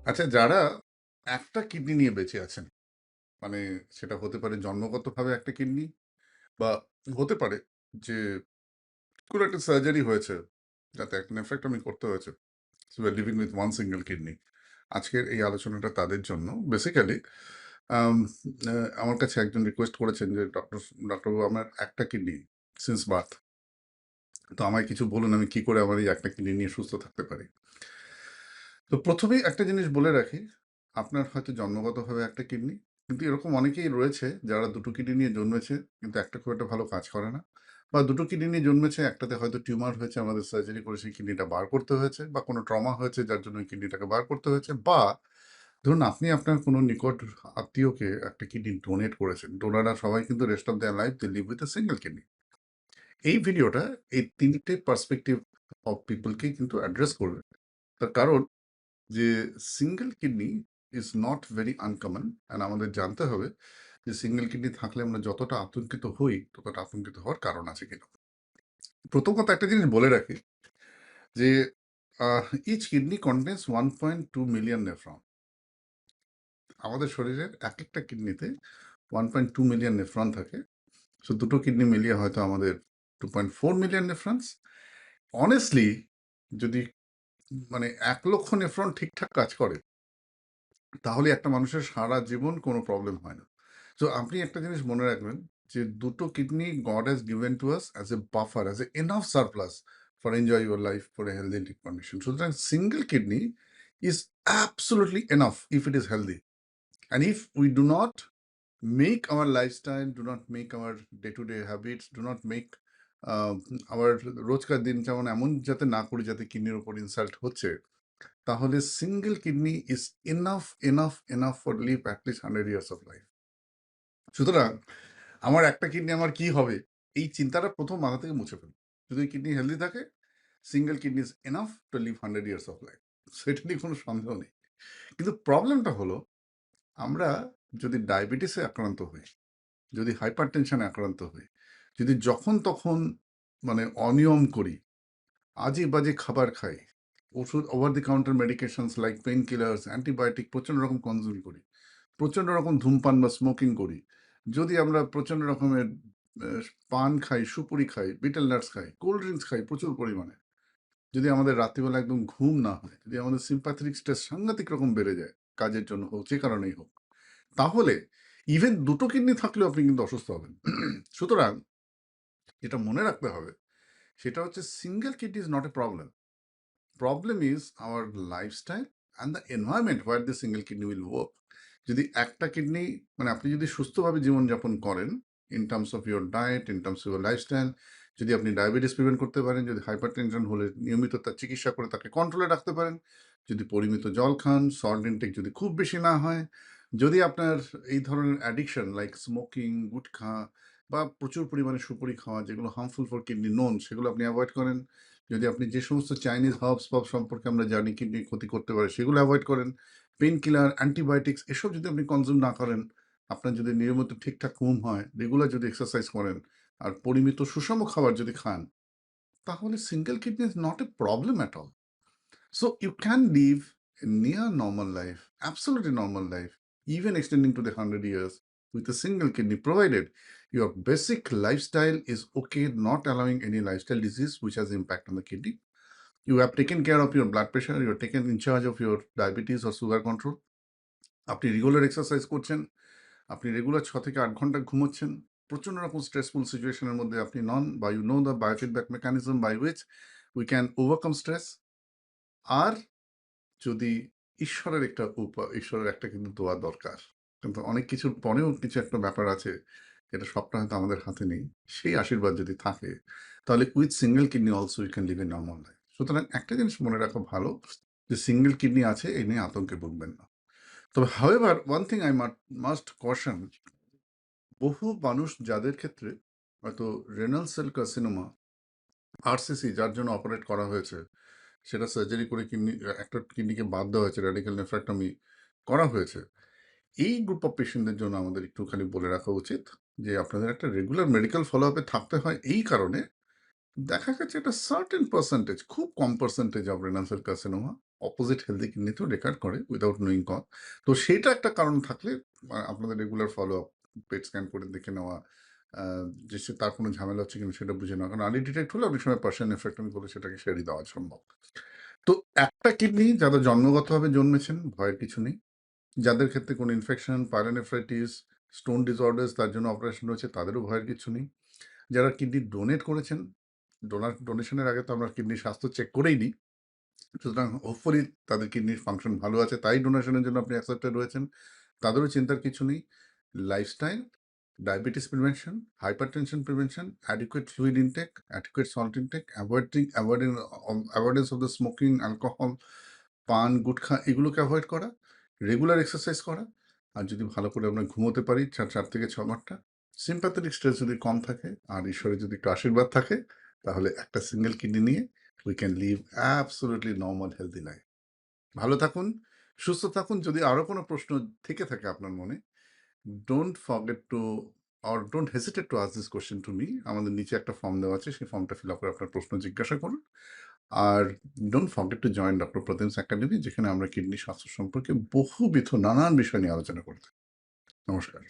আচ্ছা, যারা একটা কিডনি নিয়ে বেঁচে আছেন, মানে সেটা হতে পারে জন্মগতভাবে একটা কিডনি বা হতে পারে যে কোনো একটা সার্জারি হয়েছে যাতে একটা নেফ্রেক্টমি করতে হয়েছে। So we are living with one single kidney. আজকের এই আলোচনাটা তাদের জন্য। বেসিক্যালি আম আমার কাছে একজন রিকোয়েস্ট করেছেন যে, "ডক্টরবাবু আমার একটা কিডনি সিন্স বার্থ। তো আমায় কিছু বলুন আমি কি করে আমার এই একটা কিডনি নিয়ে সুস্থ থাকতে পারি?" তো ১ম এই একটা জিনিস বলে রাখি, আপনার হয়তো জন্মগতভাবে একটা কিডনি। কিন্তু এরকম অনেকেই রয়েছে যারা ২ টো কিডনি নিয়ে জন্মেছে কিন্তু একটা খুব একটা ভালো কাজ করে না। বা ২ টো কিডনি নিয়ে জন্মেছে, একটাতে হয়তো টিউমার হয়েছে, আমাদের সার্জারি করে সেই কিডনিটা বার করতে হয়েছে বা কোনো ট্রমা হয়েছে যার জন্য ওই কিডনিটাকে বার করতে হয়েছে, বা ধরুন আপনি আপনার কোনো নিকট আত্মীয়কে একটা কিডনি ডোনেট করেছেন। ডোনাররা সবাই কিন্তু rest of their life they live with a single kidney. এই ভিডিওটা এই ৩ টে পার্সপেক্টিভ অফ পিপল কেই কিন্তু অ্যাড্রেস করবে। তার কারণ যে single kidney is not very uncommon and আমাদের জানতে হবে যে সিঙ্গেল কিডনি থাকলে আমরা যতটা আতঙ্কিত হই ততটা আতঙ্কিত হওয়ার কারণ আছে কিনা। প্রথম কথা একটা জিনিস বলে রাখি যে each kidney contains 1.2 million nephron. আমাদের শরীরের এক একটা কিডনিতে 1.2 মিলিয়ন নেফ্রন থাকে। সো দুটো কিডনি মিলিয়ে হয়তো আমাদের 2.4 মিলিয়ন নেফ্রন্স। অনেস্টলি যদি মানে ১ লক্ষ নেফ্রন ঠিকঠাক কাজ করে তাহলে একটা মানুষের সারা জীবন কোনো প্রবলেম হয় না। তো আপনি একটা জিনিস মনে রাখবেন যে ২ টো kidney God has given to us as a buffer, as a enough surplus for enjoy your life for a healthy condition. সুতরাং single kidney is absolutely enough if it is healthy. And if we do not make our lifestyle, do not make our day to day habits, do not make our রোজকার দিন কেমন এমন যাতে না করি যাতে কিডনির উপর ইনসাল্ট হচ্ছে, তাহলে single kidney is enough for live at least 100 years of life. সুতরাং আমার একটা কিডনি আমার কি হবে, এই চিন্তাটা প্রথম মাথা থেকে মুছে ফেলুন। যদি কিডনি হেলদি থাকে, single kidney is enough to live 100 years of life. সেটা নিয়ে কোনো সন্দেহ নেই। কিন্তু প্রবলেমটা হলো, আমরা যদি ডায়াবেটিসে আক্রান্ত হই, যদি হাইপার টেনশনে আক্রান্ত হই, যদি যখন তখন মানে অনিয়ম করি, আজে বাজে খাবার খাই, ওষুধ over the counter medications like pain killers, antibiotic প্রচণ্ড রকম কনজিউম করি, প্রচণ্ড রকম ধূমপান বা স্মোকিং করি, যদি আমরা প্রচণ্ড রকমের পান খাই, সুপুরি খাই, বিটেল নাটস খাই, কোল্ড ড্রিঙ্কস খাই প্রচুর পরিমাণে, যদি আমাদের রাত্রিবেলা একদম ঘুম না হয়, যদি আমাদের সিম্প্যাথেটিক স্ট্রেস সাংঘাতিক রকম বেড়ে যায়, কাজের জন্য হোক, যে কারণেই হোক, তাহলে ইভেন ২ টো কিডনি থাকলেও আপনি কিন্তু অসুস্থ হবেন। সুতরাং যেটা মনে রাখতে হবে সেটা হচ্ছে single kidney is not a problem. Problem is our lifestyle and the environment where the single kidney will work. যদি একটা কিডনি মানে আপনি যদি সুস্থভাবে জীবনযাপন করেন in terms of your diet, in terms of your lifestyle, যদি আপনি ডায়াবেটিস প্রিভেন্ট করতে পারেন, যদি হাইপার টেনশন হলে নিয়মিত তার চিকিৎসা করে তাকে কন্ট্রোলে রাখতে পারেন, যদি পরিমিত জল খান, সল্ট ইনটেক যদি খুব বেশি না হয়, যদি আপনার এই ধরনের অ্যাডিকশন লাইক স্মোকিং, গুটখা বা প্রচুর পরিমাণে সুপারি খাওয়া যেগুলো হার্মফুল ফর কিডনি নোন সেগুলো আপনি অ্যাভয়েড করেন, যদি আপনি যে সমস্ত চাইনিজ হার্বস পপ সম্পর্কে আমরা জানি কিডনি ক্ষতি করতে পারে সেগুলো অ্যাভয়েড করেন, পেইন কিলার, অ্যান্টিবায়োটিক্স এসব যদি আপনি কনজিউম না করেন, আপনার যদি নিয়মিত ঠিকঠাক ঘুম হয়, রেগুলার যদি এক্সারসাইজ করেন, আর পরিমিত সুষম খাবার যদি খান, তাহলে single kidney is not a problem at all. So you can live a near normal life, absolutely normal life, even extending to the 100 years with a single kidney, provided your basic lifestyle is okay, not allowing any lifestyle disease which has impact on the kidney. You have taken care of your blood pressure, you are taken in charge of your diabetes or sugar control. আপনি regular exercise করছেন, আপনি regular 6 থেকে 8 ঘন্টা ঘুমোচ্ছেন, প্রচণ্ড রকম stressful সিচুয়েশনের মধ্যে আপনি নন, বা you know the biofeedback mechanism by which we can overcome stress. আর যদি ঈশ্বরের একটা কিন্তু দোয়া দরকার। কিন্তু অনেক কিছুর পরেও কিছু একটা ব্যাপার আছে, যেটা সবটা হয়তো আমাদের হাতে নেই। সেই আশীর্বাদ যদি থাকে, তাহলে with single kidney also you can live a normal life. সুতরাং একটা জিনিস মনে রাখা ভালো যে সিঙ্গল কিডনি আছে এই নিয়ে আতঙ্কে ভুগবেন না। তবে however one thing I must caution, বহু মানুষ যাদের ক্ষেত্রে হয়তো রেনাল সেল কার্সিনোমা, আরসিসি যার জন্য অপারেট করা হয়েছে, সেটা সার্জারি করে কিডনি একটা কিডনিকে বাদ দেওয়া হয়েছে, রেডিক্যাল নেফ্রেক্টমি করা হয়েছে। এই গ্রুপ অফ পেশেন্টদের জন্য আমাদের একটুখানি বলে রাখা উচিত যে আপনাদের একটা রেগুলার মেডিকেল ফলো আপে থাকতে হয় এই কারণে দেখা গেছে এটা সার্টেন পার্সেন্টেজ, খুব কম percentage of renal cell carcinoma opposite healthy কিডনিতেও রেকার করে উইদাউট নোয়িং কজ। তো সেইটা একটা কারণ থাকলে আপনাদের রেগুলার ফলো আপ, পেট স্ক্যান করে দেখে নেওয়া, যে তার কোনো ঝামেলা হচ্ছে কিনা সেটা বুঝে নেওয়া। কারণ আর্লি ডিটেক্ট হলে অনেক সময় পার্সিয়ান এফেক্টমি বলে সেটাকে সেরে দেওয়া সম্ভব। তো একটা কিডনি যারা জন্মগতভাবে জন্মেছেন ভয়ের কিছু নেই। যাদের ক্ষেত্রে কোনো ইনফেকশন, পাইলোনেফ্রাইটিস, স্টোন ডিসঅর্ডারস তার জন্য অপারেশন হয়েছে তাদেরও ভয়ের কিছু নেই। যারা কিডনি ডোনেট করেছেন, ডোনেশনের আগে তো আমরা কিডনির স্বাস্থ্য চেক করেই নিই। সুতরাং হোপফুলি তাদের কিডনির ফাংশন ভালো আছে, তাই ডোনেশনের জন্য আপনি অ্যাকসেপ্টেড রয়েছেন। তাদেরও চিন্তার কিছু নেই। Lifestyle, diabetes prevention, hypertension prevention, adequate fluid intake, adequate salt intake, avoidance of the smoking, alcohol, পান, গুটখা এগুলোকে অ্যাভয়েড করা, রেগুলার এক্সারসাইজ করা, আর যদি ভালো করে আমরা ঘুমোতে পারি 4 থেকে 6 ঘন্টা, সিম্প্যাথেটিক স্ট্রেস যদি কম থাকে আর ঈশ্বরের যদি একটু আশীর্বাদ থাকে, তাহলে একটা সিঙ্গেল কিডনি নিয়ে we can live absolutely normal healthy life. ভালো থাকুন, সুস্থ থাকুন। যদি আরো কোনো প্রশ্ন থেকে থাকে আপনার মনে, don't forget two or don't hesitate to ask this question to me. আমাদের নিচে একটা ফর্ম দেওয়া আছে, সেই ফর্মটা ফিল আপ করে আপনার প্রশ্ন জিজ্ঞাসা করুন। আর don't forget to join doctor Pratim's academy, যেখানে আমরা কিডনি স্বাস্থ্য সম্পর্কে বহুবিধ নানান বিষয় নিয়ে আলোচনা করে থাকি। নমস্কার।